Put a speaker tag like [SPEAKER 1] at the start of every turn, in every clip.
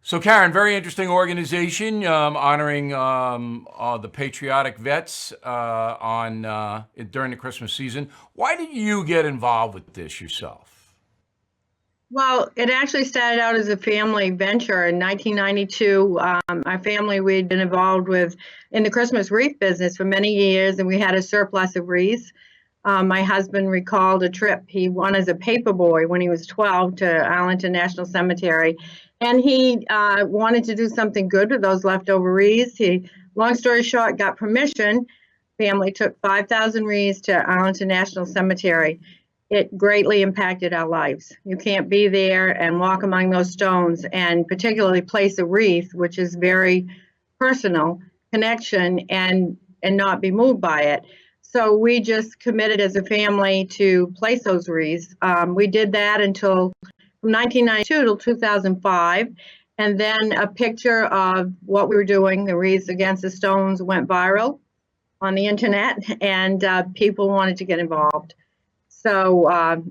[SPEAKER 1] So, Karen, very interesting organization honoring the patriotic vets during the Christmas season. Why did you get involved with this yourself?
[SPEAKER 2] Well, it actually started out as a family venture in 1992. Our family, we'd been involved with in the Christmas wreath business for many years, and we had a surplus of wreaths. My husband recalled a trip he won as a paper boy when he was 12 to Arlington National Cemetery, and he wanted to do something good with those leftover wreaths. Long story short, got permission. Family took 5,000 wreaths to Arlington National Cemetery. It greatly impacted our lives. You can't be there and walk among those stones and particularly place a wreath, which is very personal connection, and not be moved by it. So we just committed as a family to place those wreaths. We did that until from 1992 till 2005. And then a picture of what we were doing, the Wreaths Against the Stones, went viral on the internet, and people wanted to get involved. So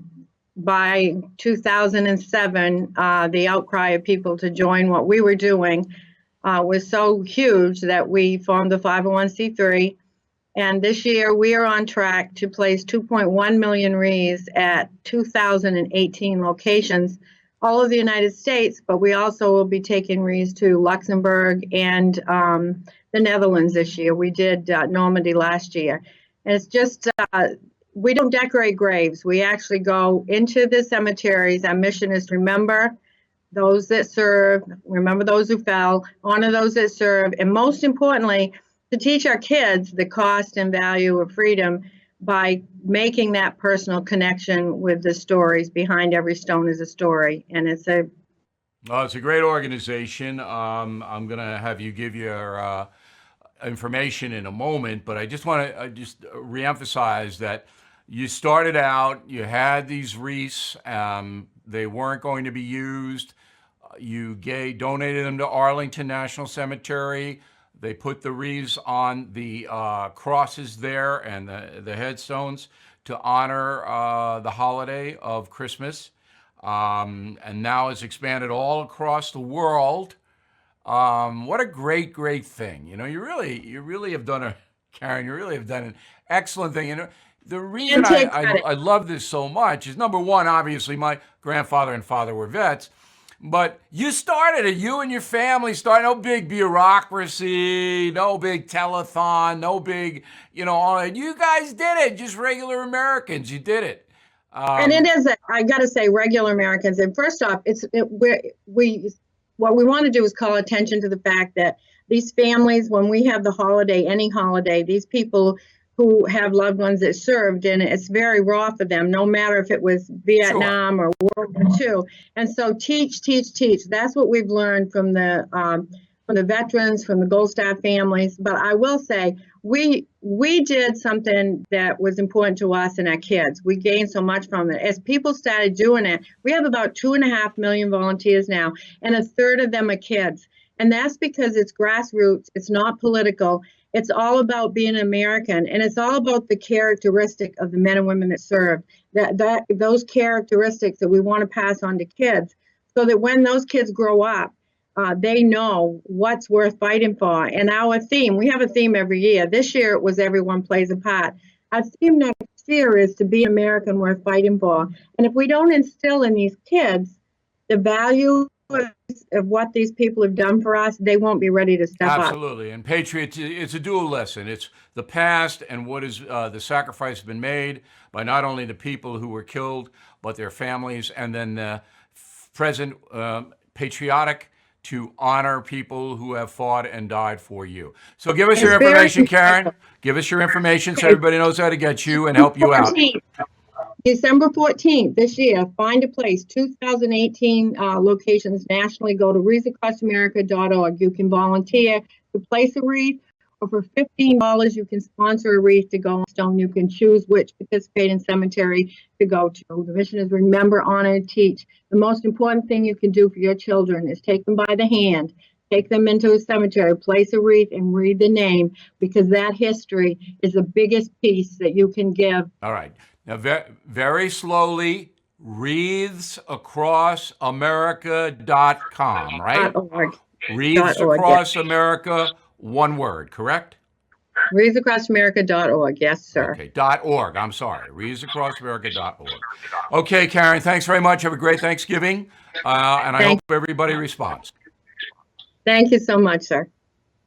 [SPEAKER 2] by 2007, the outcry of people to join what we were doing was so huge that we formed the 501c3. And this year we are on track to place 2.1 million wreaths at 2,018 locations, all of the United States, but we also will be taking wreaths to Luxembourg and the Netherlands this year. We did Normandy last year. And it's just, we don't decorate graves. We actually go into the cemeteries. Our mission is to remember those that serve, remember those who fell, honor those that serve, and most importantly, to teach our kids the cost and value of freedom by making that personal connection with the stories. Behind every stone is a story, and it's a
[SPEAKER 1] It's a great organization. I'm going to have you give your information in a moment, but I just want to just reemphasize that you started out, you had these wreaths, they weren't going to be used. You donated them to Arlington National Cemetery. They put the wreaths on the crosses there and the headstones to honor the holiday of Christmas. And now it's expanded all across the world. What a great thing! You really have done Karen. You really have done an excellent thing. The reason I love this so much is, number one, obviously my grandfather and father were vets. But you started it. You and your family started. No big bureaucracy, no big telethon, no big, all that. You guys did it. Just regular Americans. You did it.
[SPEAKER 2] and it is, I got to say, regular Americans. And first off, what we want to do is call attention to the fact that these families, when we have the holiday, any holiday, these people who have loved ones that served, and it's very raw for them, no matter if it was Vietnam or World War II. And so teach. That's what we've learned from the veterans, from the Gold Star families. But I will say, we did something that was important to us and our kids. We gained so much from it. As people started doing it, we have about 2.5 million volunteers now, and a third of them are kids. And that's because it's grassroots, it's not political. It's all about being American, and it's all about the characteristic of the men and women that served. Those characteristics that we want to pass on to kids, so that when those kids grow up, they know what's worth fighting for. And our theme, we have a theme every year. This year it was Everyone Plays a Part. Our theme next year is to be American worth fighting for. And if we don't instill in these kids the value of what these people have done for us, they won't be ready to step up.
[SPEAKER 1] Absolutely. And Patriots, it's a dual lesson. It's the past and what is the sacrifice has been made by not only the people who were killed, but their families, and then the present patriotic to honor people who have fought and died for you. So give us your information, Karen. Give us your information so everybody knows how to get you and help you out.
[SPEAKER 2] December 14th this year, find a place, 2018 locations nationally. Go to wreathsacrossamerica.org. You can volunteer to place a wreath, or for $15, you can sponsor a wreath to go on stone. You can choose which participating cemetery to go to. The mission is remember, honor, and teach. The most important thing you can do for your children is take them by the hand, take them into a cemetery, place a wreath, and read the name, because that history is the biggest piece that you can give.
[SPEAKER 1] All right. Now, very slowly, wreathsacrossamerica.com, right?
[SPEAKER 2] .org.
[SPEAKER 1] Wreaths
[SPEAKER 2] .org, yes.
[SPEAKER 1] Across America, one word, correct?
[SPEAKER 2] WreathsAcrossAmerica.org. Yes, sir.
[SPEAKER 1] Okay, .org. I'm sorry, wreathsacrossamerica.org. Okay, Karen, thanks very much. Have a great Thanksgiving, and I hope everybody responds.
[SPEAKER 2] Thank you so much, sir.